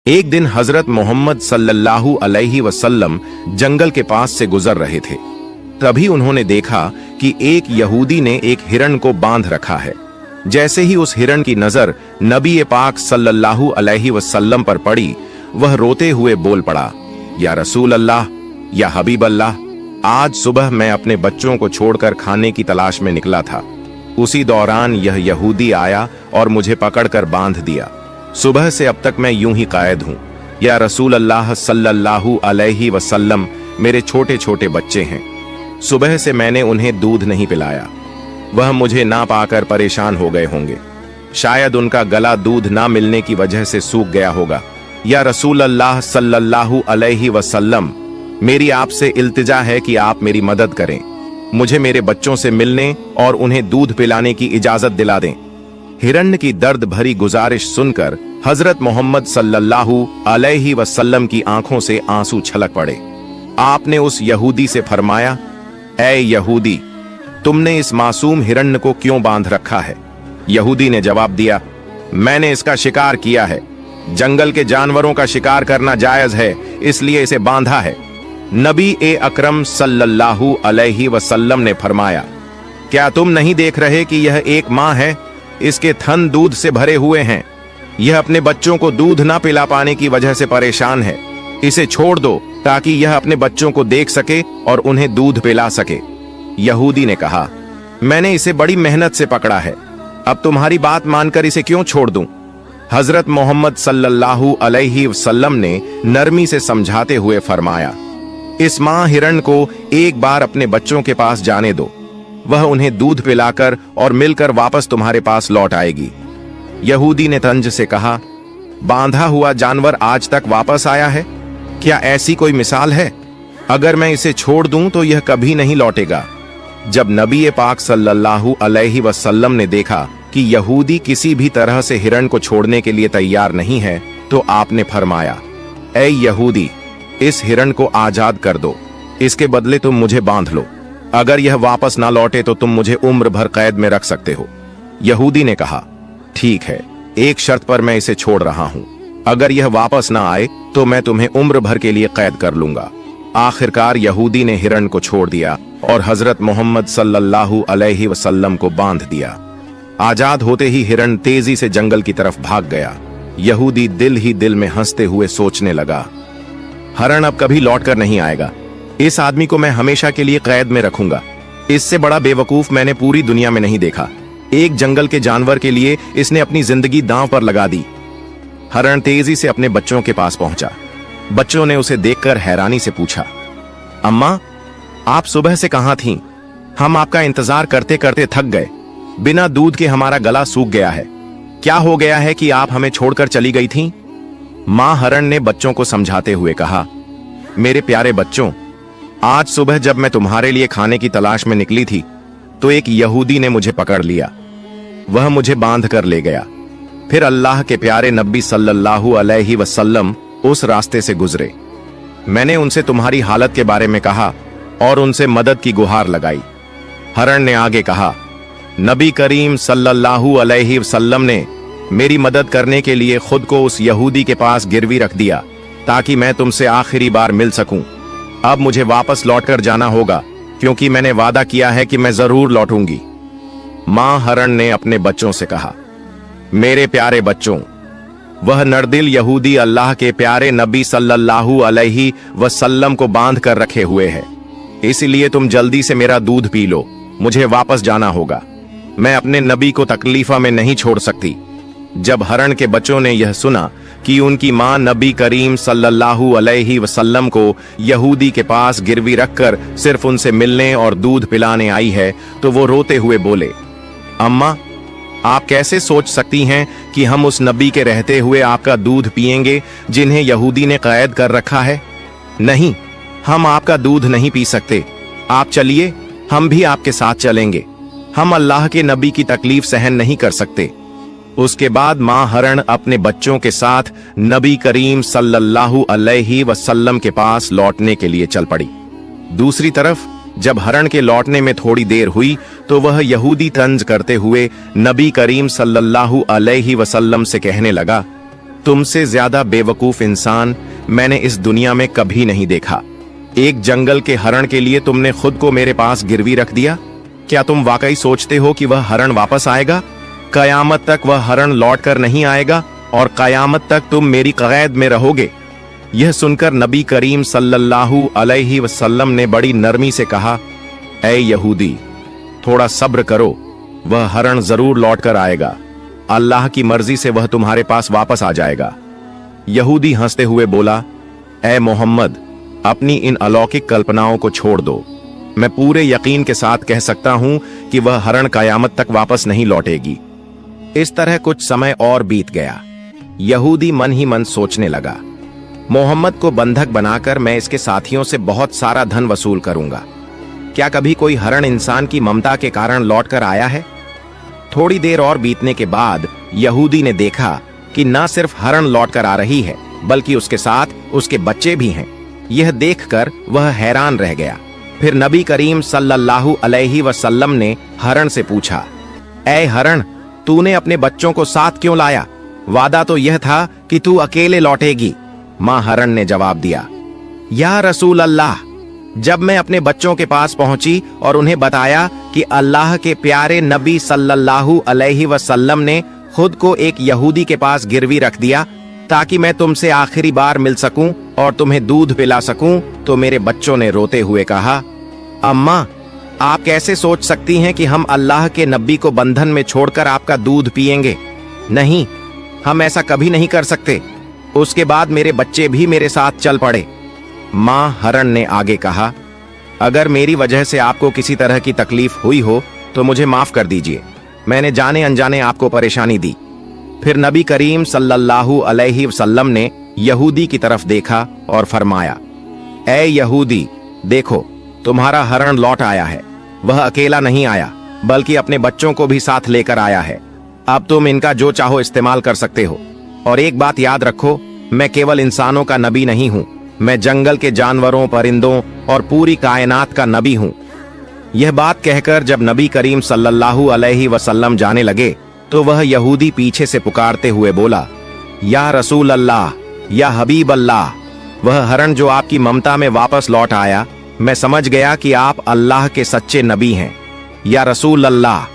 एक दिन हजरत मोहम्मद सल्लल्लाहु अलैहि वसल्लम जंगल के पास से गुजर रहे थे। तभी उन्होंने देखा कि एक यहूदी ने एक हिरण को बांध रखा है। जैसे ही उस हिरण की नजर नबी पाक सल्लल्लाहु अलैहि वसल्लम पर पड़ी, वह रोते हुए बोल पड़ा, या रसूल अल्लाह, या हबीब अल्लाह, आज सुबह मैं अपने बच्चों को छोड़कर खाने की तलाश में निकला था। उसी दौरान यह यहूदी आया और मुझे पकड़कर बांध दिया। सुबह से अब तक मैं यूं ही कायद हूं। या रसूल अल्लाह सल्लल्लाहु अलैहि वसल्लम, मेरे छोटे छोटे बच्चे हैं। सुबह से मैंने उन्हें दूध नहीं पिलाया। वह मुझे ना पाकर परेशान हो गए होंगे। शायद उनका गला दूध ना मिलने की वजह से सूख गया होगा। या रसूल अल्लाह सल्लल्लाहु अलैहि वसल्लम, मेरी आपसे इल्तिजा है कि आप मेरी मदद करें। मुझे मेरे बच्चों से मिलने और उन्हें दूध पिलाने की इजाजत दिला दें। हिरण्य की दर्द भरी गुजारिश सुनकर हजरत मोहम्मद सल्लल्लाहु अलैहि वसल्लम की आंखों से आंसू छलक पड़े। आपने उस यहूदी से फरमाया, ऐ यहूदी, तुमने इस मासूम हिरण्य को क्यों बांध रखा है? यहूदी ने जवाब दिया, मैंने इसका शिकार किया है। जंगल के जानवरों का शिकार करना जायज है, इसलिए इसे बांधा है। नबी अकरम सल्लल्लाहु अलैहि वसल्लम ने फरमाया, क्या तुम नहीं देख रहे कि यह एक माँ है? इसके थन दूध से भरे हुए हैं। यह अपने बच्चों को दूध ना पिला पाने की वजह से परेशान है। इसे छोड़ दो ताकि यह अपने बच्चों को देख सके और उन्हें दूध पिला सके। यहूदी ने कहा, मैंने इसे बड़ी मेहनत से पकड़ा है, अब तुम्हारी बात मानकर इसे क्यों छोड़ दूं? हजरत मोहम्मद सल्लल्लाहु अलैहि वसल्लम ने नरमी से समझाते हुए फरमाया, इस मां हिरण को एक बार अपने बच्चों के पास जाने दो। वह उन्हें दूध पिलाकर और मिलकर वापस तुम्हारे पास लौट आएगी। यहूदी ने तंज से कहा, बांधा हुआ जानवर आज तक वापस आया है? क्या ऐसी कोई मिसाल है? अगर मैं इसे छोड़ दूं तो यह कभी नहीं लौटेगा। जब नबी पाक सल्लल्लाहु अलैहि वसल्लम ने देखा कि यहूदी किसी भी तरह से हिरण को छोड़ने के लिए तैयार नहीं है, तो आपने फरमाया, ऐ यहूदी, इस हिरण को आजाद कर दो। इसके बदले तुम मुझे बांध लो। अगर यह वापस ना लौटे तो तुम मुझे उम्र भर कैद में रख सकते हो। यहूदी ने कहा, ठीक है, एक शर्त पर मैं इसे छोड़ रहा हूं। अगर यह वापस ना आए तो मैं तुम्हें उम्र भर के लिए कैद कर लूंगा। आखिरकार यहूदी ने हिरण को छोड़ दिया और हजरत मोहम्मद सल्लल्लाहु अलैहि वसल्लम को बांध दिया। आजाद होते ही हिरण तेजी से जंगल की तरफ भाग गया। यहूदी दिल ही दिल में हंसते हुए सोचने लगा, हिरण अब कभी लौट कर नहीं आएगा। इस आदमी को मैं हमेशा के लिए कैद में रखूंगा। इससे बड़ा बेवकूफ मैंने पूरी दुनिया में नहीं देखा। एक जंगल के जानवर के लिए इसने अपनी जिंदगी दांव पर लगा दी। हिरण तेजी से अपने बच्चों के पास पहुंचा। बच्चों ने उसे देखकर हैरानी से पूछा, अम्मा, आप सुबह से कहां थीं? हम आपका इंतजार करते करते थक गए। बिना दूध के हमारा गला सूख गया है। क्या हो गया है कि आप हमें छोड़कर चली गई थीं? मां हिरण ने बच्चों को समझाते हुए कहा, मेरे प्यारे बच्चों, आज सुबह जब मैं तुम्हारे लिए खाने की तलाश में निकली थी तो एक यहूदी ने मुझे पकड़ लिया। वह मुझे बांध कर ले गया। फिर अल्लाह के प्यारे नबी सल्लल्लाहु अलैहि वसल्लम उस रास्ते से गुजरे। मैंने उनसे तुम्हारी हालत के बारे में कहा और उनसे मदद की गुहार लगाई। हिरण ने आगे कहा, नबी करीम सल्लल्लाहु अलैहि वसल्लम ने मेरी मदद करने के लिए खुद को उस यहूदी के पास गिरवी रख दिया ताकि मैं तुमसे आखिरी बार मिल सकूं। अब मुझे वापस लौटकर जाना होगा क्योंकि मैंने वादा किया है कि मैं जरूर लौटूंगी। मां हिरण ने अपने बच्चों से कहा, मेरे प्यारे बच्चों, वह नरदिल यहूदी अल्लाह के प्यारे नबी सल्लल्लाहु अलैहि वसल्लम को बांध कर रखे हुए है। इसलिए तुम जल्दी से मेरा दूध पी लो। मुझे वापस जाना होगा। मैं अपने नबी को तकलीफा में नहीं छोड़ सकती। जब हिरण के बच्चों ने यह सुना कि उनकी मां नबी करीम सल्लल्लाहु अलैहि वसल्लम को यहूदी के पास गिरवी रखकर सिर्फ उनसे मिलने और दूध पिलाने आई है, तो वो रोते हुए बोले, अम्मा, आप कैसे सोच सकती हैं कि हम उस नबी के रहते हुए आपका दूध पिएंगे जिन्हें यहूदी ने कैद कर रखा है? नहीं, हम आपका दूध नहीं पी सकते। आप चलिए, हम भी आपके साथ चलेंगे। हम अल्लाह के नबी की तकलीफ सहन नहीं कर सकते। उसके बाद मां हिरण अपने बच्चों के साथ नबी करीम सल्लल्लाहु अलैहि वसल्लम के पास लौटने के लिए चल पड़ी। दूसरी तरफ जब हिरण के लौटने में थोड़ी देर हुई तो वह यहूदी तंज करते हुए नबी करीम सल्लल्लाहु अलैहि वसल्लम से कहने लगा, तुमसे ज्यादा बेवकूफ इंसान मैंने इस दुनिया में कभी नहीं देखा। एक जंगल के हरण के लिए तुमने खुद को मेरे पास गिरवी रख दिया। क्या तुम वाकई सोचते हो कि वह हरण वापस आएगा? कयामत तक वह हरण लौट कर नहीं आएगा और कयामत तक तुम मेरी कैद में रहोगे। यह सुनकर नबी करीम सल्लल्लाहु अलैहि वसल्लम ने बड़ी नरमी से कहा, ऐ यहूदी, थोड़ा सब्र करो, वह हरण जरूर लौट कर आएगा। अल्लाह की मर्जी से वह तुम्हारे पास वापस आ जाएगा। यहूदी हंसते हुए बोला, ऐ मोहम्मद, अपनी इन अलौकिक कल्पनाओं को छोड़ दो। मैं पूरे यकीन के साथ कह सकता हूं कि वह हरण कयामत तक वापस नहीं लौटेगी। इस तरह कुछ समय और बीत गया। यहूदी मन ही मन सोचने लगा, मोहम्मद को बंधक बनाकर मैं इसके साथियों से बहुत सारा धन वसूल करूंगा। क्या कभी कोई हरण इंसान की ममता के कारण लौट कर आया है? थोड़ी देर और बीतने के बाद यहूदी ने देखा कि न सिर्फ हरण लौट कर आ रही है, बल्कि उसके साथ उसके बच्चे भी हैं। यह देखकर वह हैरान रह गया। फिर नबी करीम सल्लल्लाहु अलैहि वसल्लम ने हरण से पूछा, ऐ हरण, तूने अपने बच्चों को साथ क्यों लाया? वादा तो यह था कि तू अकेले लौटेगी। मां हरण ने जवाब दिया, या रसूल अल्लाह, जब मैं अपने बच्चों के पास पहुंची और उन्हें बताया कि अल्लाह के प्यारे नबी सल्लल्लाहु अलैहि वसल्लम ने खुद को एक यहूदी के पास गिरवी रख दिया ताकि मैं तुमसे आखिरी बार मिल सकूं और तुम्हें दूध पिला सकूं, तो मेरे बच्चों ने रोते हुए कहा, अम्मा, आप कैसे सोच सकती हैं कि हम अल्लाह के नबी को बंधन में छोड़कर आपका दूध पिएंगे? नहीं, हम ऐसा कभी नहीं कर सकते। उसके बाद मेरे बच्चे भी मेरे साथ चल पड़े। मां हरण ने आगे कहा, अगर मेरी वजह से आपको किसी तरह की तकलीफ हुई हो तो मुझे माफ कर दीजिए। मैंने जाने अनजाने आपको परेशानी दी। फिर नबी करीम सल्लल्लाहु अलैहि वसल्लम ने यहूदी की तरफ देखा और फरमाया, ऐ यहूदी, देखो, तुम्हारा हरण लौट आया है। वह अकेला नहीं आया, बल्कि अपने बच्चों को भी साथ लेकर आया है। अब तुम इनका जो चाहो इस्तेमाल कर सकते हो। और एक बात याद रखो, मैं केवल इंसानों का नबी नहीं हूं, मैं जंगल के जानवरों, परिंदों और पूरी कायनात का नबी हूं। यह बात कहकर जब नबी करीम सल्लल्लाहु अलैहि वसल्लम जाने लगे तो वह यहूदी पीछे से पुकारते हुए बोला, या रसूल अल्लाह, या हबीब अल्लाह, वह हरण जो आपकी ममता में वापस लौट आया, मैं समझ गया कि आप अल्लाह के सच्चे नबी हैं। या रसूल अल्लाह,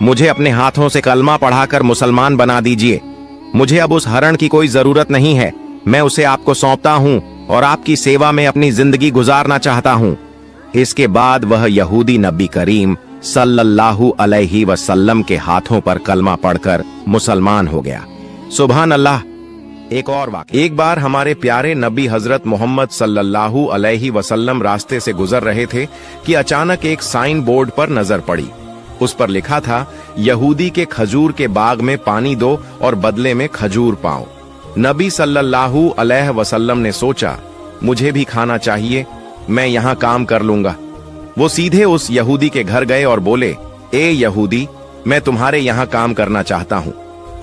मुझे अपने हाथों से कलमा पढ़ाकर मुसलमान बना दीजिए। मुझे अब उस हरण की कोई जरूरत नहीं है। मैं उसे आपको सौंपता हूं और आपकी सेवा में अपनी जिंदगी गुजारना चाहता हूं। इसके बाद वह यहूदी नबी करीम सल्लल्लाहु अलैहि वसल्लम के हाथों पर कलमा पढ़कर मुसलमान हो गया। सुभान अल्लाह। एक और वाक़या, एक बार हमारे प्यारे नबी हजरत मोहम्मद सल्लल्लाहु अलैहि वसल्लम रास्ते से गुजर रहे थे कि अचानक एक साइन बोर्ड पर नजर पड़ी। उस पर लिखा था, यहूदी के खजूर के बाग में पानी दो और बदले में खजूर पाओ। नबी सल्लल्लाहु अलैहि वसल्लम ने सोचा, मुझे भी खाना चाहिए, मैं यहाँ काम कर लूंगा। वो सीधे उस यहूदी के घर गए और बोले, ए यहूदी, मैं तुम्हारे यहाँ काम करना चाहता हूँ,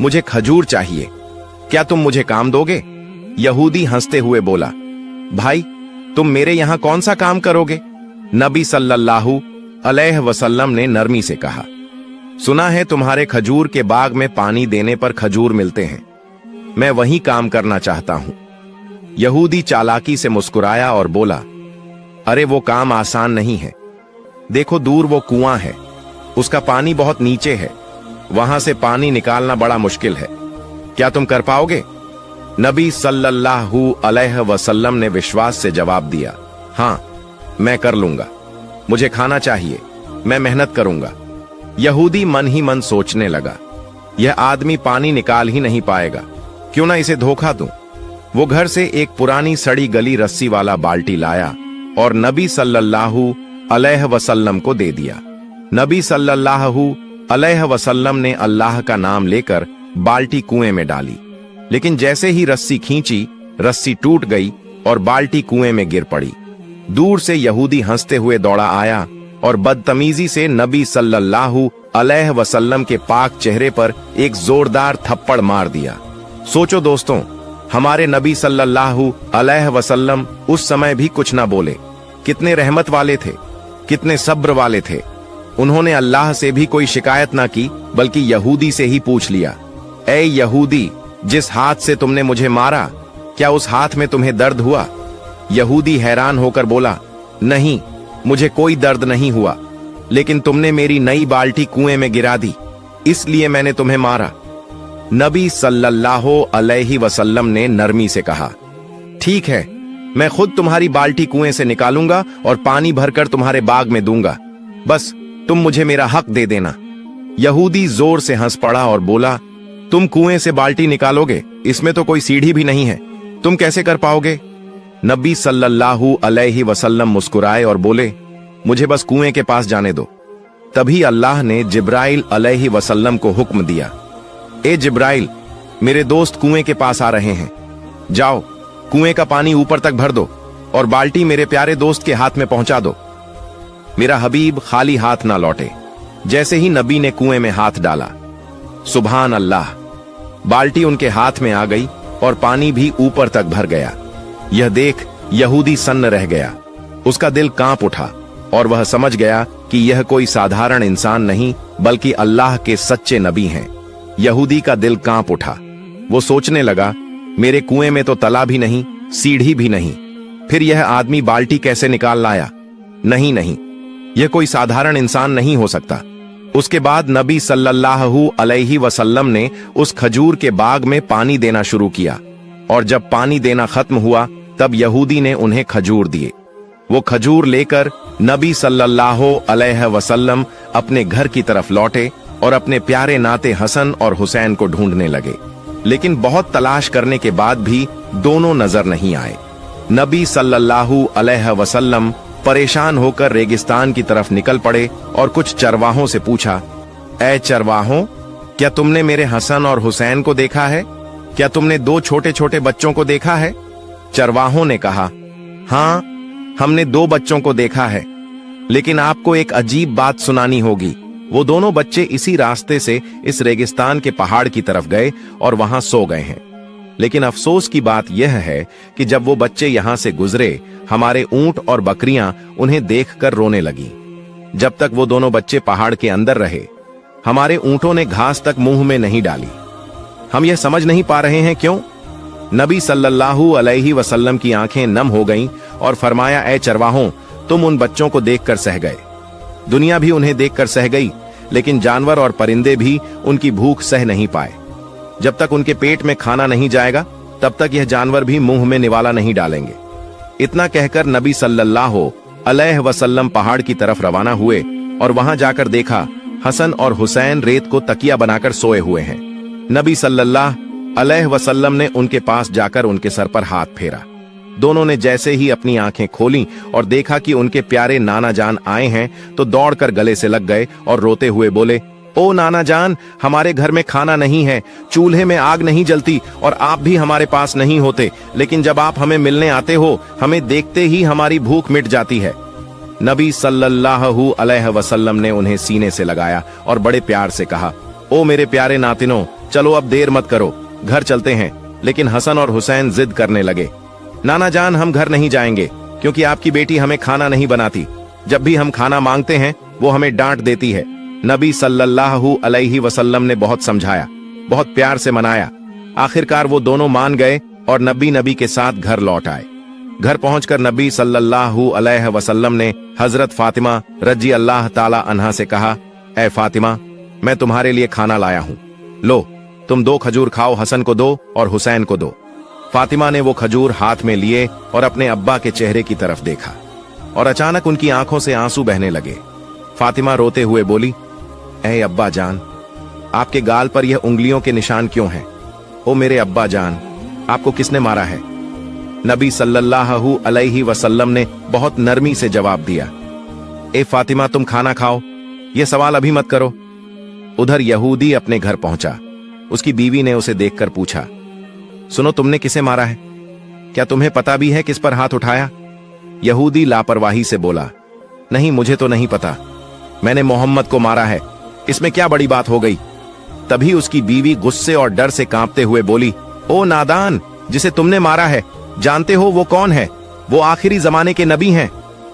मुझे खजूर चाहिए, क्या तुम मुझे काम दोगे? यहूदी हंसते हुए बोला, भाई, तुम मेरे यहाँ कौन सा काम करोगे? नबी सल्लल्लाहु अलैहि वसल्लम ने नरमी से कहा, सुना है तुम्हारे खजूर के बाग में पानी देने पर खजूर मिलते हैं, मैं वही काम करना चाहता हूं। यहूदी चालाकी से मुस्कुराया और बोला, अरे वो काम आसान नहीं है। देखो, दूर वो कुआं है, उसका पानी बहुत नीचे है, वहां से पानी निकालना बड़ा मुश्किल है, क्या तुम कर पाओगे? नबी सल्लल्लाहु अलैहि वसल्लम ने विश्वास से जवाब दिया, हाँ, मैं कर लूंगा, मुझे खाना चाहिए, मैं मेहनत करूंगा। यहूदी मन ही मन सोचने लगा, यह आदमी पानी निकाल ही नहीं पाएगा, क्यों ना इसे धोखा दूं। वो घर से एक पुरानी सड़ी गली रस्सी वाला बाल्टी लाया और नबी सल्लल्लाहु अलैहि वसल्लम को दे दिया। नबी सल्लल्लाहु अलैहि वसल्लम ने अल्लाह का नाम लेकर बाल्टी कुएं में डाली, लेकिन जैसे ही रस्सी खींची, रस्सी टूट गई और बाल्टी कुएं में गिर पड़ी। दूर से यहूदी हंसते हुए दौड़ा आया और बदतमीजी से नबी सल्लल्लाहु अलैहि वसल्लम के पाक चेहरे पर एक जोरदार थप्पड़ मार दिया। सोचो दोस्तों, हमारे नबी सल्लल्लाहु अलैहि वसल्लम उस समय भी कुछ ना बोले। कितने रहमत वाले थे, कितने सब्र वाले थे। उन्होंने अल्लाह से भी कोई शिकायत ना की, बल्कि यहूदी से ही पूछ लिया, ऐ यहूदी, जिस हाथ से तुमने मुझे मारा, क्या उस हाथ में तुम्हें दर्द हुआ? यहूदी हैरान होकर बोला, नहीं, मुझे कोई दर्द नहीं हुआ, लेकिन तुमने मेरी नई बाल्टी कुएं में गिरा दी, इसलिए मैंने तुम्हें मारा। नबी सल्लल्लाहु अलैहि वसल्लम ने नरमी से कहा, ठीक है, मैं खुद तुम्हारी बाल्टी कुएं से निकालूंगा और पानी भरकर तुम्हारे बाग में दूंगा, बस तुम मुझे मेरा हक दे देना। यहूदी जोर से हंस पड़ा और बोला, तुम कुएं से बाल्टी निकालोगे? इसमें तो कोई सीढ़ी भी नहीं है, तुम कैसे कर पाओगे? नबी सल्लल्लाहु अलैहि वसल्लम मुस्कुराए और बोले, मुझे बस कुएं के पास जाने दो। तभी अल्लाह ने जिब्राइल अलैहि वसल्लम को हुक्म दिया, ए जिब्राइल, मेरे दोस्त कुएं के पास आ रहे हैं, जाओ कुएं का पानी ऊपर तक भर दो और बाल्टी मेरे प्यारे दोस्त के हाथ में पहुंचा दो। मेरा हबीब खाली हाथ ना लौटे। जैसे ही नबी ने कुएं में हाथ डाला, सुभान अल्लाह, बाल्टी उनके हाथ में आ गई और पानी भी ऊपर तक भर गया। यह देख यहूदी सन्न रह गया, उसका दिल कांप उठा और वह समझ गया कि यह कोई साधारण इंसान नहीं बल्कि अल्लाह के सच्चे नबी हैं। यहूदी का दिल कांप उठा, वो सोचने लगा, मेरे कुएं में तो तला भी नहीं, सीढ़ी भी नहीं, फिर यह आदमी बाल्टी कैसे निकाल लाया? नहीं नहीं, यह कोई साधारण इंसान नहीं हो सकता। उसके बाद नबी सल्लल्लाहु अलैहि वसल्लम ने उस खजूर के बाग में पानी देना शुरू किया और जब पानी देना खत्म हुआ तब यहूदी ने उन्हें खजूर दिए। वो खजूर लेकर नबी सल्लल्लाहु अलैहि वसल्लम अपने घर की तरफ लौटे और अपने प्यारे नाते हसन और हुसैन को ढूंढने लगे, लेकिन बहुत तलाश करने के बाद भी दोनों नजर नहीं आए। नबी सल्लल्लाहु अलैहि वसल्लम परेशान होकर रेगिस्तान की तरफ निकल पड़े और कुछ चरवाहों से पूछा, ऐ चरवाहों, क्या तुमने मेरे हसन और हुसैन को देखा है? क्या तुमने दो छोटे छोटे बच्चों को देखा है? चरवाहों ने कहा, हाँ, हमने दो बच्चों को देखा है, लेकिन आपको एक अजीब बात सुनानी होगी। वो दोनों बच्चे इसी रास्ते से इस रेगिस्तान के पहाड़ की तरफ गए और वहां सो गए हैं, लेकिन अफसोस की बात यह है कि जब वो बच्चे यहां से गुजरे, हमारे ऊंट और बकरियां उन्हें देखकर रोने लगी। जब तक वो दोनों बच्चे पहाड़ के अंदर रहे, हमारे ऊंटों ने घास तक मुंह में नहीं डाली। हम यह समझ नहीं पा रहे हैं क्यों? नबी सल्लल्लाहु अलैहि वसल्लम की आंखें नम हो गईं और फरमाया, ऐ चरवाहों, तुम उन बच्चों को देखकर सह गए, दुनिया भी उन्हें देखकर सह गई, लेकिन जानवर और परिंदे भी उनकी भूख सह नहीं पाए। जब तक उनके पेट में खाना नहीं जाएगा, तब तक यह जानवर भी मुंह में निवाला नहीं डालेंगे। इतना कहकर नबी सल्लल्लाहु अलैहि वसल्लम पहाड़ की तरफ रवाना हुए और वहां जाकर देखा, हसन और हुसैन रेत को तकिया बनाकर सोए हुए हैं। नबी सल्लल्लाहु अलैहि वसल्लम ने उनके पास जाकर उनके सर पर हाथ फेरा। दोनों ने जैसे ही अपनी आंखें खोलीं और देखा कि उनके प्यारे नाना जान आए हैं, तो दौड़कर गले से लग गए और रोते हुए बोले, ओ नाना जान, हमारे घर में खाना नहीं है, चूल्हे में आग नहीं जलती और आप भी हमारे पास नहीं होते, लेकिन जब आप हमें मिलने आते हो, हमें देखते ही हमारी भूख मिट जाती है। नबी सल्लल्लाहु अलैहि वसल्लम ने उन्हें सीने से लगाया और बड़े प्यार से कहा, ओ मेरे प्यारे नातिनों, चलो अब देर मत करो, घर चलते हैं। लेकिन हसन और हुसैन जिद करने लगे, नाना जान, हम घर नहीं जाएंगे, क्योंकि आपकी बेटी हमें खाना नहीं बनाती। जब भी हम खाना मांगते हैं, वो हमें डांट देती है। नबी सल्लल्लाहु अलैहि वसल्लम ने बहुत समझाया, बहुत प्यार से मनाया। आखिरकार वो दोनों मान गए और नबी के साथ घर लौट आए। घर पहुंचकर नबी सल्लल्लाहु अलैहि वसल्लम ने हजरत फातिमा रजी अल्लाह ताला अन्हा से कहा, ऐ फातिमा, मैं तुम्हारे लिए खाना लाया हूं, लो तुम 2 खजूर खाओ, हसन को दो और हुसैन को दो। फातिमा ने वो खजूर हाथ में लिए और अपने अब्बा के चेहरे की तरफ देखा और अचानक उनकी आंखों से आंसू बहने लगे। फातिमा रोते हुए बोली, ऐ अब्बा जान, आपके गाल पर यह उंगलियों के निशान क्यों हैं? ओ मेरे अब्बा जान, आपको किसने मारा है? नबी सल्लल्लाहु अलैहि वसल्लम ने बहुत नरमी से जवाब दिया, ए फातिमा, तुम खाना खाओ, यह सवाल अभी मत करो। उधर यहूदी अपने घर पहुंचा। उसकी बीवी ने उसे देखकर पूछा, सुनो, तुमने किसे मारा है? क्या तुम्हें पता भी है किस पर हाथ उठाया? यहूदी लापरवाही से बोला, नहीं, मुझे तो नहीं पता, मैंने मोहम्मद को मारा है, इसमें क्या बड़ी बात हो गई? तभी उसकी बीवी गुस्से और डर से कांपते हुए बोली, ओ नादान, जिसे तुमने मारा है, जानते हो वो कौन है? वो आखिरी जमाने के नबी हैं,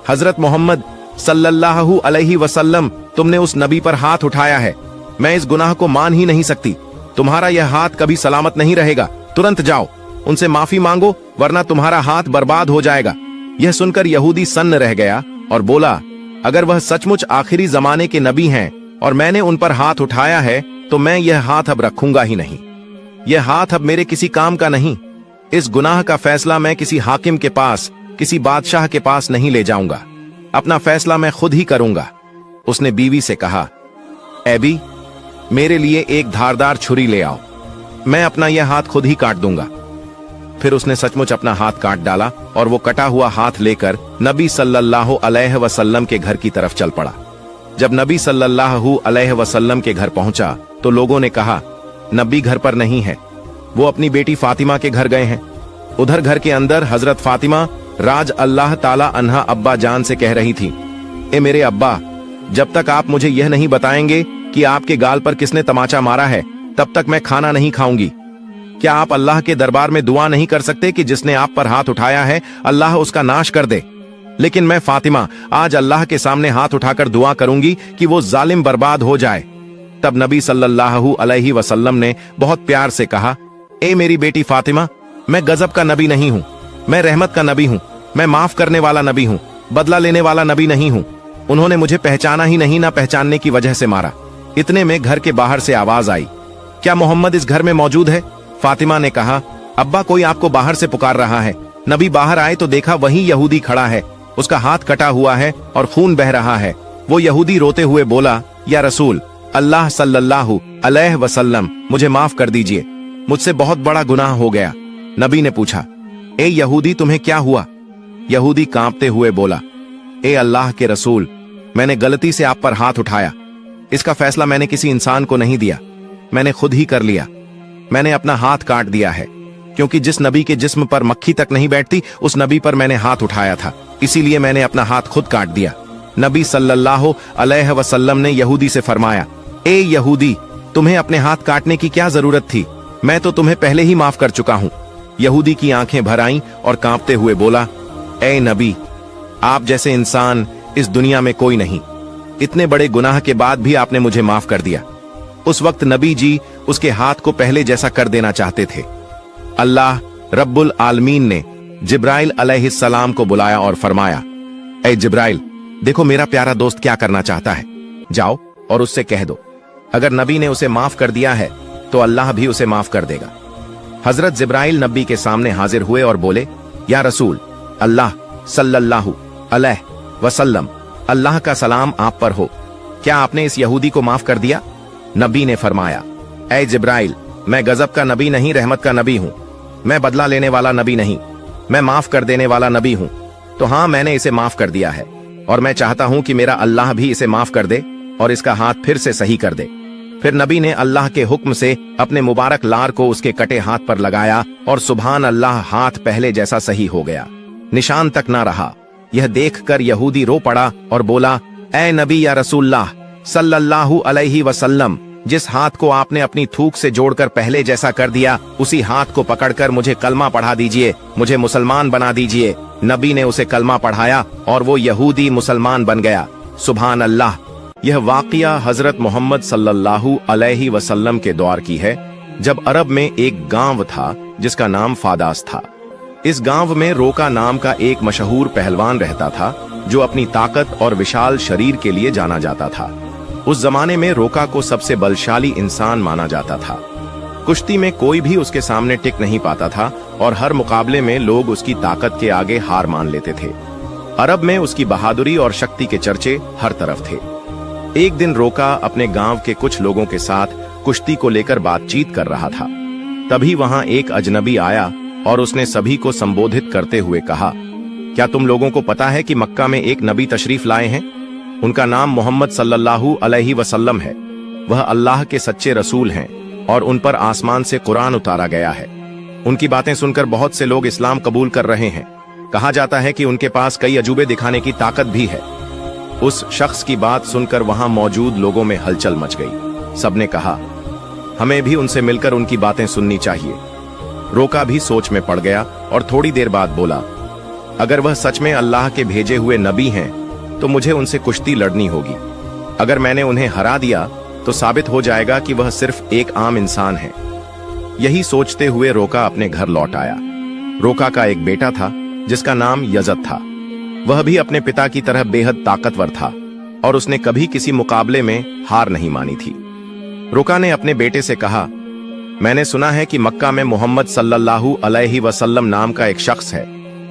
हजरत मोहम्मद सल्लल्लाहु अलैहि वसल्लम। तुमने उस नबी पर हाथ उठाया है, मैं इस गुनाह को मान ही नहीं सकती। तुम्हारा यह हाथ कभी सलामत नहीं रहेगा। तुरंत जाओ, उनसे माफी मांगो, वरना तुम्हारा हाथ बर्बाद हो जाएगा। यह सुनकर यहूदी सन्न रह गया और बोला, अगर वह सचमुच आखिरी जमाने के नबी हैं और मैंने उन पर हाथ उठाया है तो मैं यह हाथ अब रखूंगा ही नहीं। यह हाथ अब मेरे किसी काम का नहीं। इस गुनाह का फैसला मैं किसी हाकिम के पास, किसी बादशाह के पास नहीं ले जाऊंगा। अपना फैसला मैं खुद ही करूंगा। उसने बीवी से कहा, एबी, मेरे लिए एक धारदार छुरी ले आओ, मैं अपना यह हाथ खुद ही काट दूंगा। फिर उसने सचमुच अपना हाथ काट डाला और वो कटा हुआ हाथ लेकर नबी सल्लल्लाहु अलैहि वसल्लम के घर की तरफ चल पड़ा। जब नबी सल्लल्लाहु अलैहि वसल्लम के घर पहुंचा तो लोगों ने कहा, नबी घर पर नहीं है, वो अपनी बेटी फातिमा के घर गए हैं। उधर घर के अंदर हजरत फातिमा राज अल्लाह ताला अन्हा अब्बा जान से कह रही थी, ए मेरे अब्बा, जब तक आप मुझे यह नहीं बताएंगे कि आपके गाल पर किसने तमाचा मारा है, तब तक मैं खाना नहीं खाऊंगी। क्या आप अल्लाह के दरबार में दुआ नहीं कर सकते कि जिसने आप पर हाथ उठाया है अल्लाह उसका नाश कर दे? लेकिन मैं फातिमा आज अल्लाह के सामने हाथ उठाकर दुआ करूंगी कि वो जालिम बर्बाद हो जाए। तब नबी सल्लल्लाहु अलैहि वसल्लम ने बहुत प्यार से कहा, ए मेरी बेटी फातिमा, मैं गजब का नबी नहीं हूं, मैं रहमत का नबी हूं, मैं माफ करने वाला नबी हूं, बदला लेने वाला नबी नहीं हूं। उन्होंने मुझे पहचाना ही नहीं, ना पहचानने की वजह से मारा। इतने में घर के बाहर से आवाज आई, क्या मोहम्मद इस घर में मौजूद है? फातिमा ने कहा, अब्बा, कोई आपको बाहर से पुकार रहा है। नबी बाहर आए तो देखा वही यहूदी खड़ा है, उसका हाथ कटा हुआ है और खून बह रहा है। वो यहूदी रोते हुए बोला, या रसूल अल्लाह सल्लल्लाहु अलैहि वसल्लम, मुझे माफ कर दीजिए, मुझसे बहुत बड़ा गुनाह हो गया। नबी ने पूछा, ए यहूदी, तुम्हें क्या हुआ? यहूदी कांपते हुए बोला, ए अल्लाह के रसूल, मैंने गलती से आप पर हाथ उठाया। इसका फैसला मैंने किसी इंसान को नहीं दिया, मैंने खुद ही कर लिया। मैंने अपना हाथ काट दिया है, क्योंकि जिस नबी के जिस्म पर मक्खी तक नहीं बैठती उस नबी पर मैंने हाथ उठाया था, इसीलिए मैंने अपना हाथ खुद काट दिया। नबी सल्लल्लाहु अलैहि वसल्लम ने यहूदी से फरमाया, ए यहूदी, तुम्हें अपने हाथ काटने की क्या जरूरत थी? मैं तो तुम्हें पहले ही माफ कर चुका हूं। यहूदी की आंखें भर आईं और कांपते हुए बोला, ए नबी, आप जैसे इंसान इस दुनिया में कोई नहीं। इतने बड़े गुनाह के बाद भी आपने मुझे माफ कर दिया। उस वक्त नबी जी उसके हाथ को पहले जैसा कर देना चाहते थे। अल्लाह रब्बुल आलमीन ने जिब्राइल अलैहिस्सलाम को बुलाया और फरमाया, ए जिब्राइल, देखो मेरा प्यारा दोस्त क्या करना चाहता है, जाओ और उससे कह दो, अगर नबी ने उसे माफ कर दिया है तो अल्लाह भी उसे माफ कर देगा। हजरत जिब्राइल नबी के सामने हाजिर हुए और बोले, या रसूल अल्लाह सल्लल्लाहु अलैहि वसल्लम, अल्लाह का सलाम आप पर हो, क्या आपने इस यहूदी को माफ कर दिया? नबी ने फरमाया, ऐ जिब्राइल, मैं गजब का नबी नहीं, रहमत का नबी हूं। मैं बदला लेने वाला नबी नहीं, मैं माफ कर देने वाला नबी हूं। तो हाँ, मैंने इसे माफ कर दिया है और मैं चाहता हूं कि मेरा अल्लाह भी इसे माफ कर दे और इसका हाथ फिर से सही कर दे। फिर नबी ने अल्लाह के हुक्म से अपने मुबारक लार को उसके कटे हाथ पर लगाया और सुभान अल्लाह, हाथ पहले जैसा सही हो गया, निशान तक ना रहा। यह देखकर यहूदी रो पड़ा और बोला, ऐ नबी या रसूलल्लाह सल्लल्लाहु अलैहि वसल्लम, जिस हाथ को आपने अपनी थूक से जोड़कर पहले जैसा कर दिया, उसी हाथ को पकड़कर मुझे कलमा पढ़ा दीजिए, मुझे मुसलमान बना दीजिए। नबी ने उसे कलमा पढ़ाया और वो यहूदी मुसलमान बन गया। सुभान अल्लाह। यह वाक़िया हजरत मोहम्मद सल्लल्लाहु अलैहि वसल्लम के दौर की है, जब अरब में एक गांव था जिसका नाम फादास था। इस गांव में रोका नाम का एक मशहूर पहलवान रहता था, जो अपनी ताकत और विशाल शरीर के लिए जाना जाता था। उस जमाने में रोका को सबसे बलशाली इंसान माना जाता था। कुश्ती में कोई भी उसके सामने टिक नहीं पाता था और हर मुकाबले में लोग उसकी ताकत के आगे हार मान लेते थे। अरब में उसकी बहादुरी और शक्ति के चर्चे हर तरफ थे। एक दिन रोका अपने गांव के कुछ लोगों के साथ कुश्ती को लेकर बातचीत कर रहा था। तभी वहां एक अजनबी आया और उसने सभी को संबोधित करते हुए कहा, क्या तुम लोगों को पता है कि मक्का में एक नबी तशरीफ लाए हैं? उनका नाम मोहम्मद सल्लल्लाहु अलैहि वसल्लम है। वह अल्लाह के सच्चे रसूल हैं और उन पर आसमान से कुरान उतारा गया है। उनकी बातें सुनकर बहुत से लोग इस्लाम कबूल कर रहे हैं। कहा जाता है कि उनके पास कई अजूबे दिखाने की ताकत भी है। उस शख्स की बात सुनकर वहां मौजूद लोगों में हलचल मच गई। सबने कहा, हमें भी उनसे मिलकर उनकी बातें सुननी चाहिए। रोका भी सोच में पड़ गया और थोड़ी देर बाद बोला, अगर वह सच में अल्लाह के भेजे हुए नबी हैं तो मुझे उनसे कुश्ती लड़नी होगी। अगर मैंने उन्हें हरा दिया तो साबित हो जाएगा कि वह सिर्फ एक आम इंसान है। यही सोचते हुए रोका अपने घर लौट आया। रोका का एक बेटा था जिसका नाम यजद था। वह भी अपने पिता की तरह बेहद ताकतवर था और उसने कभी किसी मुकाबले में हार नहीं मानी थी। रोका ने अपने बेटे से कहा, मैंने सुना है कि मक्का में मोहम्मद सल्लल्लाहु अलैहि वसल्लम नाम का एक शख्स है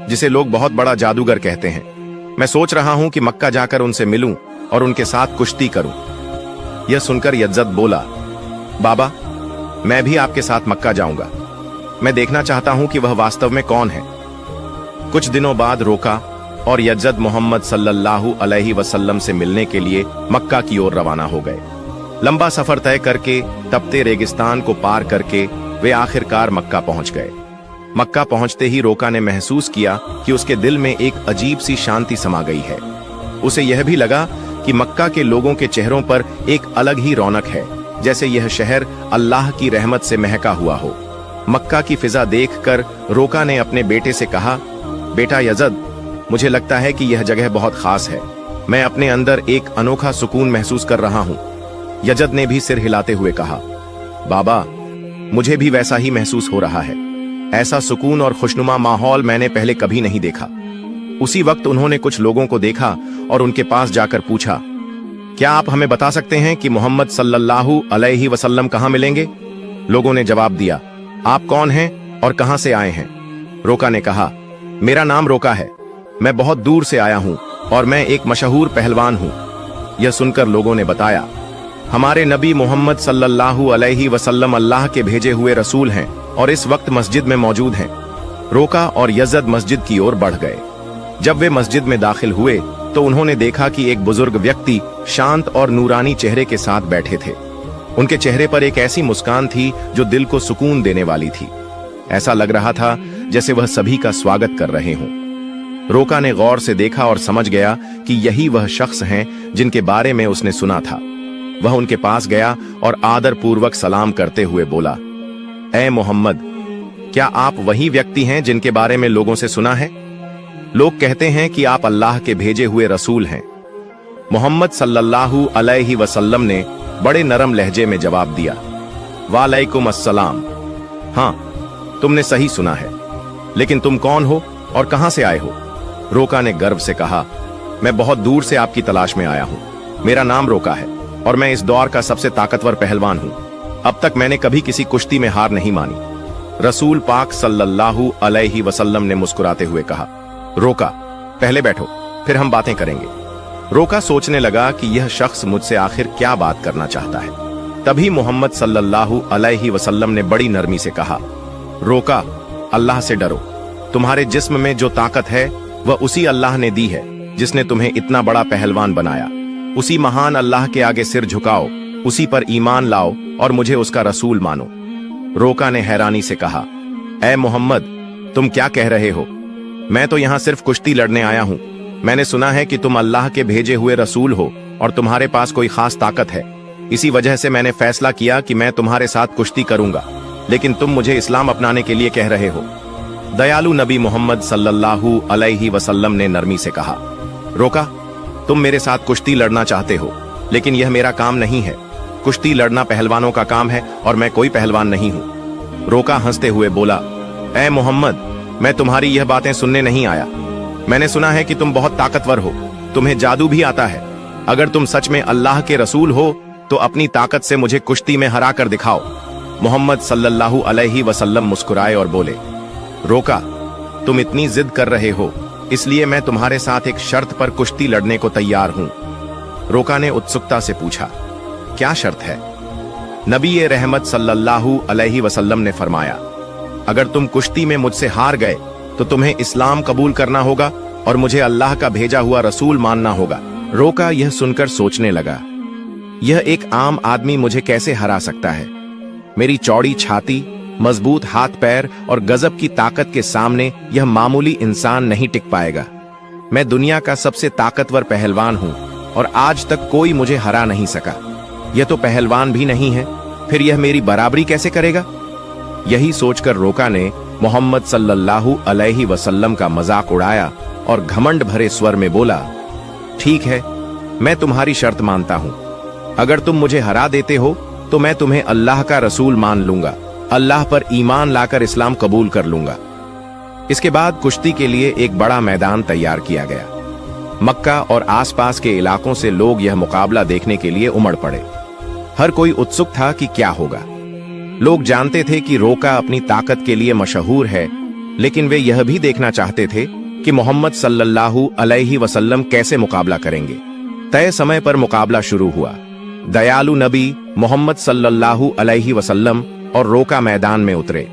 जिसे लोग बहुत बड़ा जादूगर कहते हैं। मैं सोच रहा हूं कि मक्का जाकर उनसे मिलूं और उनके साथ कुश्ती करूं। यह सुनकर यजद बोला, बाबा, मैं भी आपके साथ मक्का जाऊंगा। मैं देखना चाहता हूं कि वह वास्तव में कौन है। कुछ दिनों बाद रोका और यजद मोहम्मद सल्लल्लाहु अलैहि वसल्लम से मिलने के लिए मक्का की ओर रवाना हो गए। लंबा सफर तय करके, तपते रेगिस्तान को पार करके वे आखिरकार मक्का पहुंच गए। मक्का पहुंचते ही रोका ने महसूस किया कि उसके दिल में एक अजीब सी शांति समा गई है। उसे यह भी लगा कि मक्का के लोगों के चेहरों पर एक अलग ही रौनक है, जैसे यह शहर अल्लाह की रहमत से महका हुआ हो। मक्का की फिजा देखकर रोका ने अपने बेटे से कहा, बेटा यजद, मुझे लगता है कि यह जगह बहुत खास है। मैं अपने अंदर एक अनोखा सुकून महसूस कर रहा हूं। यजद ने भी सिर हिलाते हुए कहा, बाबा, मुझे भी वैसा ही महसूस हो रहा है। ऐसा सुकून और खुशनुमा माहौल मैंने पहले कभी नहीं देखा। उसी वक्त उन्होंने कुछ लोगों को देखा और उनके पास जाकर पूछा, क्या आप हमें बता सकते हैं कि मोहम्मद सल्लल्लाहु अलैहि वसल्लम कहां मिलेंगे? लोगों ने जवाब दिया, आप कौन हैं और कहां से आए हैं? रोका ने कहा, मेरा नाम रोका है। मैं बहुत दूर से आया हूं और मैं एक मशहूर पहलवान हूं। यह सुनकर लोगों ने बताया, हमारे नबी मोहम्मद सल्लल्लाहु अलैहि वसल्लम अल्लाह के भेजे हुए रसूल हैं और इस वक्त मस्जिद में मौजूद हैं। रोका और यजद मस्जिद की ओर बढ़ गए। जब वे मस्जिद में दाखिल हुए तो उन्होंने देखा कि एक बुजुर्ग व्यक्ति शांत और नूरानी चेहरे के साथ बैठे थे। उनके चेहरे पर एक ऐसी मुस्कान थी जो दिल को सुकून देने वाली थी। ऐसा लग रहा था जैसे वह सभी का स्वागत कर रहे हों। रोका ने गौर से देखा और समझ गया कि यही वह शख्स हैं जिनके बारे में उसने सुना था। वह उनके पास गया और आदर पूर्वक सलाम करते हुए बोला, ऐ मोहम्मद, क्या आप वही व्यक्ति हैं जिनके बारे में लोगों से सुना है? लोग कहते हैं कि आप अल्लाह के भेजे हुए रसूल हैं। मोहम्मद सल्लल्लाहु अलैहि वसल्लम ने बड़े नरम लहजे में जवाब दिया, वालेकुम अस्सलाम। हाँ, तुमने सही सुना है, लेकिन तुम कौन हो और कहां से आए हो? रोका ने गर्व से कहा, मैं बहुत दूर से आपकी तलाश में आया हूं। मेरा नाम रोका है और मैं इस दौर का सबसे ताकतवर पहलवान हूं। अब तक मैंने कभी किसी कुश्ती में हार नहीं मानी। रसूल पाक सल्लल्लाहु अलैहि वसल्लम ने मुस्कुराते हुए कहा, रोका, पहले बैठो, फिर हम बातें करेंगे। रोका सोचने लगा कि यह शख्स मुझसे आखिर क्या बात करना चाहता है। तभी मोहम्मद सल्लल्लाहु अलैहि वसल्लम ने बड़ी नरमी से कहा, रोका, अल्लाह से डरो। तुम्हारे जिस्म में जो ताकत है वह उसी अल्लाह ने दी है जिसने तुम्हें इतना बड़ा पहलवान बनाया। उसी महान अल्लाह के आगे सिर झुकाओ, उसी पर ईमान लाओ और मुझे उसका रसूल मानो। रोका ने हैरानी से कहा, ऐ मोहम्मद, तुम क्या कह रहे हो? मैं तो यहाँ सिर्फ कुश्ती लड़ने आया हूँ। मैंने सुना है कि तुम अल्लाह के भेजे हुए रसूल हो और तुम्हारे पास कोई खास ताकत है। इसी वजह से मैंने फैसला किया कि मैं तुम्हारे साथ कुश्ती करूंगा, लेकिन तुम मुझे इस्लाम अपनाने के लिए कह रहे हो। दयालु नबी मोहम्मद सल्लल्लाहु अलैहि वसल्लम ने नरमी से कहा, रोका, तुम मेरे साथ कुश्ती लड़ना चाहते हो, लेकिन यह मेरा काम नहीं है। कुश्ती लड़ना पहलवानों का काम है और मैं कोई पहलवान नहीं हूँ। रोका हंसते हुए बोला, ऐ मोहम्मद, मैं तुम्हारी यह बातें सुनने नहीं आया। मैंने सुना है कि तुम बहुत ताकतवर हो, तुम्हें जादू भी आता है। अगर तुम सच में अल्लाह के रसूल हो तो अपनी ताकत से मुझे कुश्ती में हरा कर दिखाओ। मोहम्मद सल्लल्लाहु अलैहि वसल्लम मुस्कुराए और बोले, रोका, तुम इतनी जिद कर रहे हो, इसलिए मैं तुम्हारे साथ एक शर्त पर कुश्ती लड़ने को तैयार हूं। रोका ने उत्सुकता से पूछा, क्या शर्त है? नबी रहमत सल्लल्लाहु अलैहि वसल्लम ने फरमाया, अगर तुम कुश्ती में मुझसे हार गए तो तुम्हें इस्लाम कबूल करना होगा और मुझे अल्लाह का भेजा हुआ रसूल मानना होगा। रोका यह सुनकर सोचने लगा, यह एक आम आदमी मुझे कैसे हरा सकता है? मेरी चौड़ी छाती, मजबूत हाथ पैर और गजब की ताकत के सामने यह मामूली इंसान नहीं टिक पाएगा। मैं दुनिया का सबसे ताकतवर पहलवान हूं और आज तक कोई मुझे हरा नहीं सका। यह तो पहलवान भी नहीं है, फिर यह मेरी बराबरी कैसे करेगा? यही सोचकर रोका ने मोहम्मद सल्लल्लाहु अलैहि वसल्लम का मजाक उड़ाया और घमंड भरे स्वर में बोला, ठीक है, मैं तुम्हारी शर्त मानता हूं, अगर तुम मुझे हरा देते हो तो मैं तुम्हें अल्लाह का रसूल मान लूंगा, अल्लाह पर ईमान लाकर इस्लाम कबूल कर लूंगा। इसके बाद कुश्ती के लिए एक बड़ा मैदान तैयार किया गया। मक्का और आसपास के इलाकों से लोग यह मुकाबला देखने के लिए उमड़ पड़े। हर कोई उत्सुक था कि क्या होगा। लोग जानते थे कि रोका अपनी ताकत के लिए मशहूर है, लेकिन वे यह भी देखना चाहते थे कि मोहम्मद सल्लल्लाहु अलैहि वसल्लम कैसे मुकाबला करेंगे। तय समय पर मुकाबला शुरू हुआ। दयालु नबी मोहम्मद सल्लल्लाहु अलैहि वसल्लम और रोका मैदान में उतरे।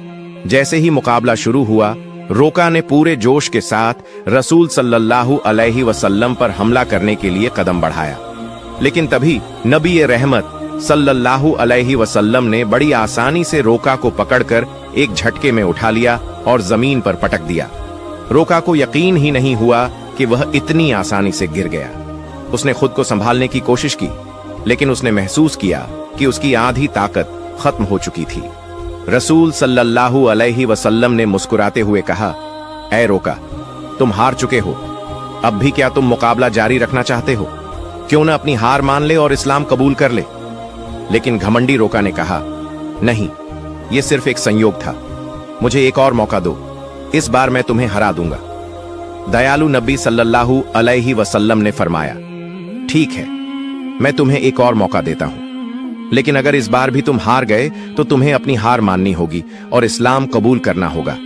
जैसे ही मुकाबला शुरू हुआ, रोका ने पूरे जोश के साथ रसूल सल्लल्लाहु अलैहि वसल्लम पर हमला करने के लिए कदम बढ़ाया। लेकिन तभी नबी रहमत सल्लल्लाहु अलैहि वसल्लम ने बड़ी आसानी से रोका को पकड़कर एक झटके में उठा लिया और जमीन पर पटक दिया। रोका को यकीन ही नहीं हुआ कि वह इतनी आसानी से गिर गया। उसने खुद को संभालने की कोशिश की, लेकिन उसने महसूस किया कि उसकी आधी ताकत खत्म हो चुकी थी। रसूल सल्लल्लाहु अलैहि वसल्लम ने मुस्कुराते हुए कहा, ऐ रोका, तुम हार चुके हो। अब भी क्या तुम मुकाबला जारी रखना चाहते हो? क्यों न अपनी हार मान ले और इस्लाम कबूल कर ले। लेकिन घमंडी रोका ने कहा, नहीं, यह सिर्फ एक संयोग था, मुझे एक और मौका दो, इस बार मैं तुम्हें हरा दूंगा। दयालु नबी सल्लल्लाहु अलैहि वसल्लम ने फरमाया, ठीक है, मैं तुम्हें एक और मौका देता हूं, लेकिन अगर इस बार भी तुम हार गए तो तुम्हें अपनी हार माननी होगी और इस्लाम कबूल करना होगा।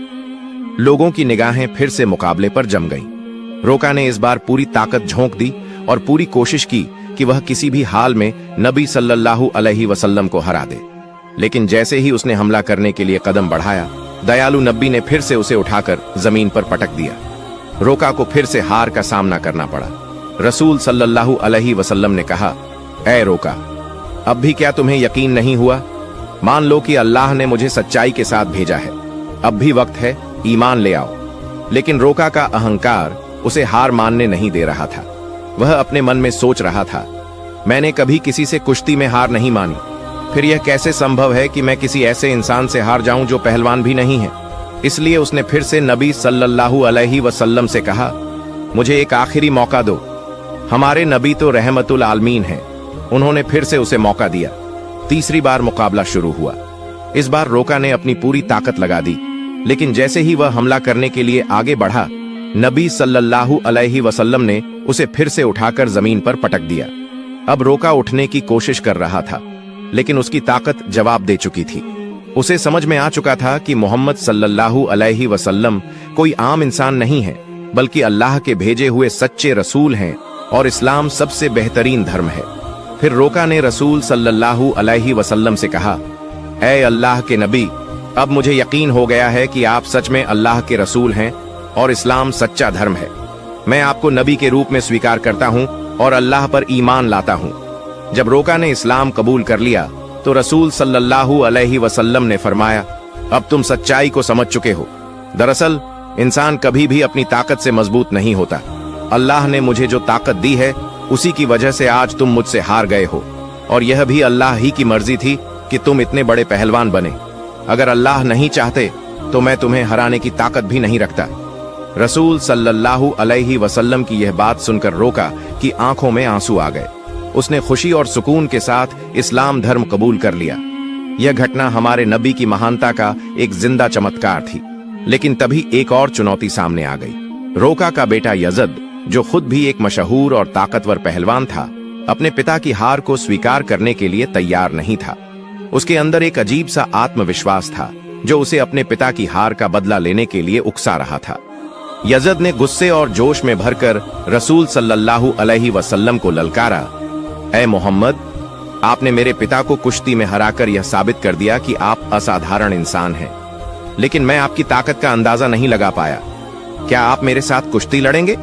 लोगों की निगाहें फिर से मुकाबले पर जम गईं। रोका ने इस बार पूरी ताकत झोंक दी और पूरी कोशिश की कि वह किसी भी हाल में नबी सल्लल्लाहु अलैहि वसल्लम को हरा दे। लेकिन जैसे ही उसने हमला करने के लिए कदम बढ़ाया, दयालु नबी ने फिर से उसे उठाकर जमीन पर पटक दिया। रोका को फिर से हार का सामना करना पड़ा। रसूल सल्लल्लाहु अलैहि वसल्लम ने कहा, ऐ रोका, अब भी क्या तुम्हें यकीन नहीं हुआ? मान लो कि अल्लाह ने मुझे सच्चाई के साथ भेजा है, अब भी वक्त है, ईमान ले आओ। लेकिन रोका का अहंकार उसे हार मानने नहीं दे रहा था। वह अपने मन में सोच रहा था, मैंने कभी किसी से कुश्ती में हार नहीं मानी, फिर यह कैसे संभव है कि मैं किसी ऐसे इंसान से हार जाऊं जो पहलवान भी नहीं है। इसलिए उसने फिर से नबी सल्लल्लाहु अलैहि वसल्लम से कहा, मुझे एक आखिरी मौका दो। हमारे नबी तो रहमतुल आलमीन हैं। उन्होंने फिर से उसे मौका दिया। तीसरी बार मुकाबला शुरू हुआ। इस बार रोका ने अपनी पूरी ताकत लगा दी, लेकिन जैसे ही वह हमला करने के लिए आगे बढ़ा, नबी सल्लल्लाहु अलैहि वसल्लम ने उसे फिर से उठाकर जमीन पर पटक दिया। अब रोका उठने की कोशिश कर रहा था, लेकिन उसकी ताकत जवाब दे चुकी थी। उसे समझ में आ चुका था कि मोहम्मद सल्लल्लाहु अलैहि वसल्लम कोई आम इंसान नहीं है, बल्कि अल्लाह के भेजे हुए सच्चे रसूल हैं और इस्लाम सबसे बेहतरीन धर्म है। फिर रोका ने रसूल सल्लल्लाहु अलैहि वसल्लम से कहा, ऐ अल्लाह के नबी, अब मुझे यकीन हो गया है कि आप सच में अल्लाह के रसूल हैं और इस्लाम सच्चा धर्म है। मैं आपको नबी के रूप में स्वीकार करता हूं और अल्लाह पर ईमान लाता हूं। जब रोका ने इस्लाम कबूल कर लिया तो रसूल सल्लल्लाहु अलैहि वसल्लम ने फरमाया, अब तुम सच्चाई को समझ चुके हो। दरअसल इंसान कभी भी अपनी ताकत से मजबूत नहीं होता। अल्लाह ने मुझे जो ताकत दी है, उसी की वजह से आज तुम मुझसे हार गए हो, और यह भी अल्लाह ही की मर्जी थी कि तुम इतने बड़े पहलवान बने। अगर अल्लाह नहीं चाहते तो मैं तुम्हें हराने की ताकत भी नहीं रखता। रसूल सल्लल्लाहु अलैहि वसल्लम की यह बात सुनकर रोका की आंखों में आंसू आ गए। उसने खुशी और सुकून के साथ इस्लाम धर्म कबूल कर लिया। यह घटना हमारे नबी की महानता का एक जिंदा चमत्कार थी। लेकिन तभी एक और चुनौती सामने आ गई। रोका का बेटा यजद, जो खुद भी एक मशहूर और ताकतवर पहलवान था, अपने पिता की हार को स्वीकार करने के लिए तैयार नहीं था। उसके अंदर एक अजीब सा आत्मविश्वास था जो उसे अपने पिता की हार का बदला लेने के लिए उकसा रहा था। यजद ने गुस्से और जोश में भरकर रसूल सल्लल्लाहु अलैहि वसल्लम को ललकारा, ऐ मोहम्मद, आपने मेरे पिता को कुश्ती में हराकर यह साबित कर दिया कि आप असाधारण इंसान हैं, लेकिन मैं आपकी ताकत का अंदाजा नहीं लगा पाया। क्या आप मेरे साथ कुश्ती लड़ेंगे?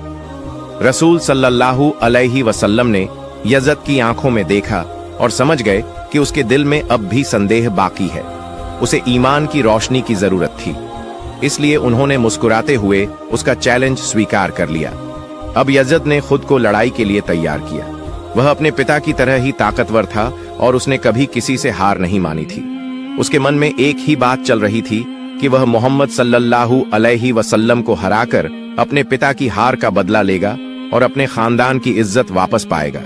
रसूल सल्लल्लाहु अलैहि वसल्लम ने यजद की आंखों में देखा और समझ गए कि उसके दिल में अब भी संदेह बाकी है। उसे ईमान की रोशनी की जरूरत थी। इसलिए उन्होंने मुस्कुराते हुए उसका चैलेंज स्वीकार कर लिया। अब यजद ने खुद को लड़ाई के लिए तैयार किया। वह अपने पिता की तरह ही ताकतवर था और उसने कभी किसी से हार नहीं मानी थी। उसके मन में एक ही बात चल रही थी कि वह मोहम्मद सल्लल्लाहु अलैहि वसल्लम को हराकर अपने पिता की हार का बदला लेगा और अपने खानदान की इज्जत वापस पाएगा।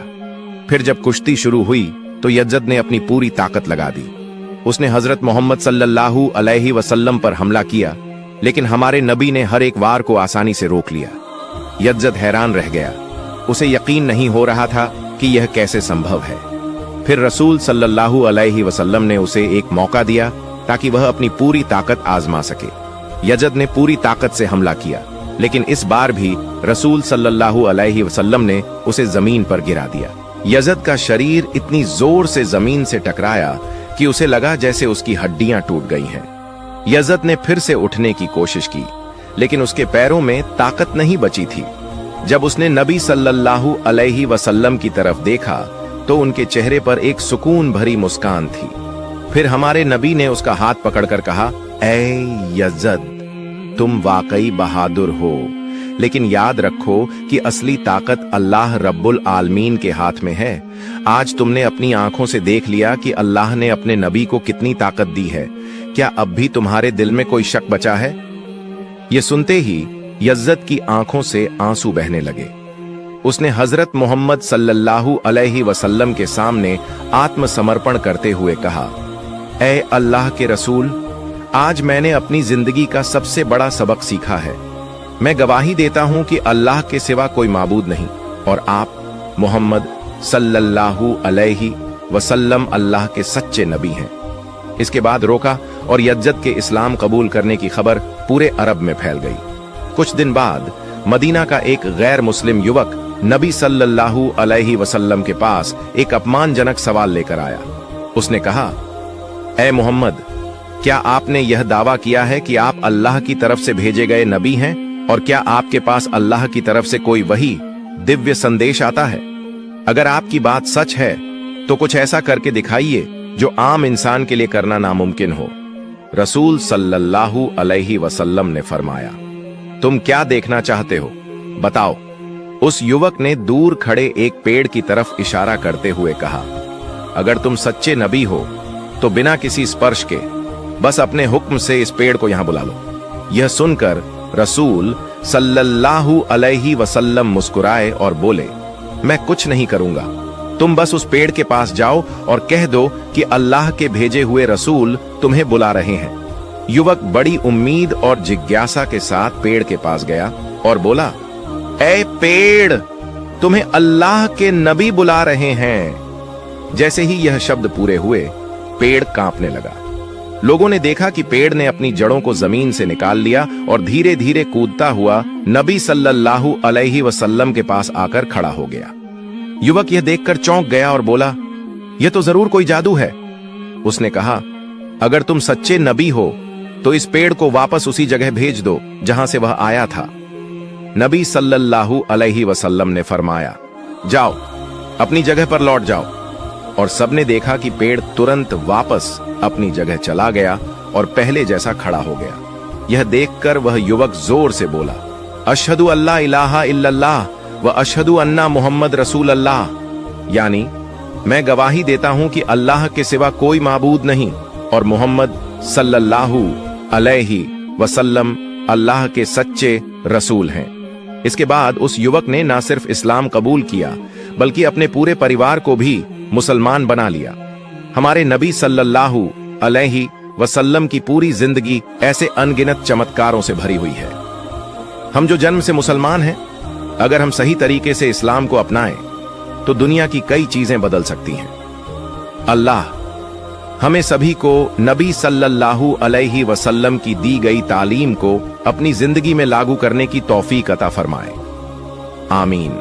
फिर जब कुश्ती शुरू हुई तो यज़द ने अपनी पूरी ताकत लगा दी। उसने हजरत मोहम्मद सल्लल्लाहु अलैहि वसल्लम पर हमला किया, लेकिन हमारे नबी ने हर एक वार को आसानी से रोक लिया। यज़द हैरान रह गया। उसे यकीन नहीं हो रहा था कि यह कैसे संभव है। फिर रसूल सल्लल्लाहु अलैहि वसल्लम ने उसे एक मौका दिया ताकि वह अपनी पूरी ताकत आजमा सके। यज़द ने पूरी ताकत से हमला किया, लेकिन इस बार भी रसूल सल्लल्लाहु अलैहि वसल्लम ने उसे जमीन पर गिरा दिया। यज़द का शरीर इतनी जोर से जमीन से टकराया कि उसे लगा जैसे उसकी हड्डियां टूट गई हैं। यज़द ने फिर से उठने की कोशिश की, लेकिन उसके पैरों में ताकत नहीं बची थी। जब उसने नबी सल्लल्लाहु अलैहि वसल्लम की तरफ देखा तो उनके चेहरे पर एक सुकून भरी मुस्कान थी। फिर हमारे नबी ने उसका हाथ पकड़कर कहा, ऐ यज़द, तुम वाकई बहादुर हो, लेकिन याद रखो कि असली ताकत अल्लाह रब्बुल आलमीन के हाथ में है। आज तुमने अपनी आंखों से देख लिया कि अल्लाह ने अपने नबी को कितनी ताकत दी है। क्या अब भी तुम्हारे दिल में कोई शक बचा है? ये सुनते ही यज़द की आंखों से आंसू बहने लगे। उसने हजरत मोहम्मद सल्लल्लाहु अलैहि वसल्लम के सामने आत्मसमर्पण करते हुए कहा, ऐ अल्लाह के रसूल, आज मैंने अपनी जिंदगी का सबसे बड़ा सबक सीखा है। मैं गवाही देता हूं कि अल्लाह के सिवा कोई माबूद नहीं और आप मोहम्मद सल्लल्लाहु अलैहि वसल्लम अल्लाह के सच्चे नबी हैं। इसके बाद रोका और यज़द के इस्लाम कबूल करने की खबर पूरे अरब में फैल गई। कुछ दिन बाद मदीना का एक गैर मुस्लिम युवक नबी सल्लल्लाहु अलैहि वसल्लम के पास एक अपमानजनक सवाल लेकर आया। उसने कहा, ऐ मोहम्मद, क्या आपने यह दावा किया है कि आप अल्लाह की तरफ से भेजे गए नबी हैं? और क्या आपके पास अल्लाह की तरफ से कोई वही दिव्य संदेश आता है? अगर आपकी बात सच है तो कुछ ऐसा करके दिखाइए जो आम इंसान के लिए करना नामुमकिन हो। रसूल सल्लल्लाहु अलैहि वसल्लम ने फरमाया, तुम क्या देखना चाहते हो, बताओ। उस युवक ने दूर खड़े एक पेड़ की तरफ इशारा करते हुए कहा, अगर तुम सच्चे नबी हो तो बिना किसी स्पर्श के बस अपने हुक्म से इस पेड़ को यहां बुला लो। यह सुनकर रसूल सल्लल्लाहु अलैहि वसल्लम मुस्कुराए और बोले, मैं कुछ नहीं करूंगा, तुम बस उस पेड़ के पास जाओ और कह दो कि अल्लाह के भेजे हुए रसूल तुम्हें बुला रहे हैं। युवक बड़ी उम्मीद और जिज्ञासा के साथ पेड़ के पास गया और बोला, ऐ पेड़, तुम्हें अल्लाह के नबी बुला रहे हैं। जैसे ही यह शब्द पूरे हुए, पेड़ कांपने लगा। लोगों ने देखा कि पेड़ ने अपनी जड़ों को जमीन से निकाल लिया और धीरे धीरे कूदता हुआ नबी सल्लल्लाहु अलैहि वसल्लम के पास आकर खड़ा हो गया। युवक यह देखकर चौंक गया और बोला, यह तो जरूर कोई जादू है। उसने कहा, अगर तुम सच्चे नबी हो तो इस पेड़ को वापस उसी जगह भेज दो जहां से वह आया था। नबी सल्लल्लाहु अलैहि वसल्लम ने फरमाया, जाओ, अपनी जगह पर लौट जाओ। और सबने देखा कि पेड़ तुरंत वापस अपनी जगह चला गया और पहले जैसा खड़ा हो गया। यह देखकर वह युवक जोर से बोला, अशहदु अल्ला इलाहा इल्लल्लाह व अशहदु अन्ना मुहम्मद रसूल अल्लाह, यानी मैं गवाही देता हूं कि अल्लाह के सिवा कोई माबूद नहीं और मोहम्मद सल्लल्लाहु अलैहि वसल्लम अल्लाह के सच्चे रसूल हैं। इसके बाद उस युवक ने न सिर्फ इस्लाम कबूल किया बल्कि अपने पूरे परिवार को भी मुसलमान बना लिया। हमारे नबी सल्लल्लाहु अलैहि वसल्लम की पूरी जिंदगी ऐसे अनगिनत चमत्कारों से भरी हुई है। हम जो जन्म से मुसलमान हैं, अगर हम सही तरीके से इस्लाम को अपनाएं तो दुनिया की कई चीजें बदल सकती हैं। अल्लाह हमें सभी को नबी सल्लल्लाहु अलैहि वसल्लम की दी गई तालीम को अपनी जिंदगी में लागू करने की तौफीक अता फरमाए। आमीन।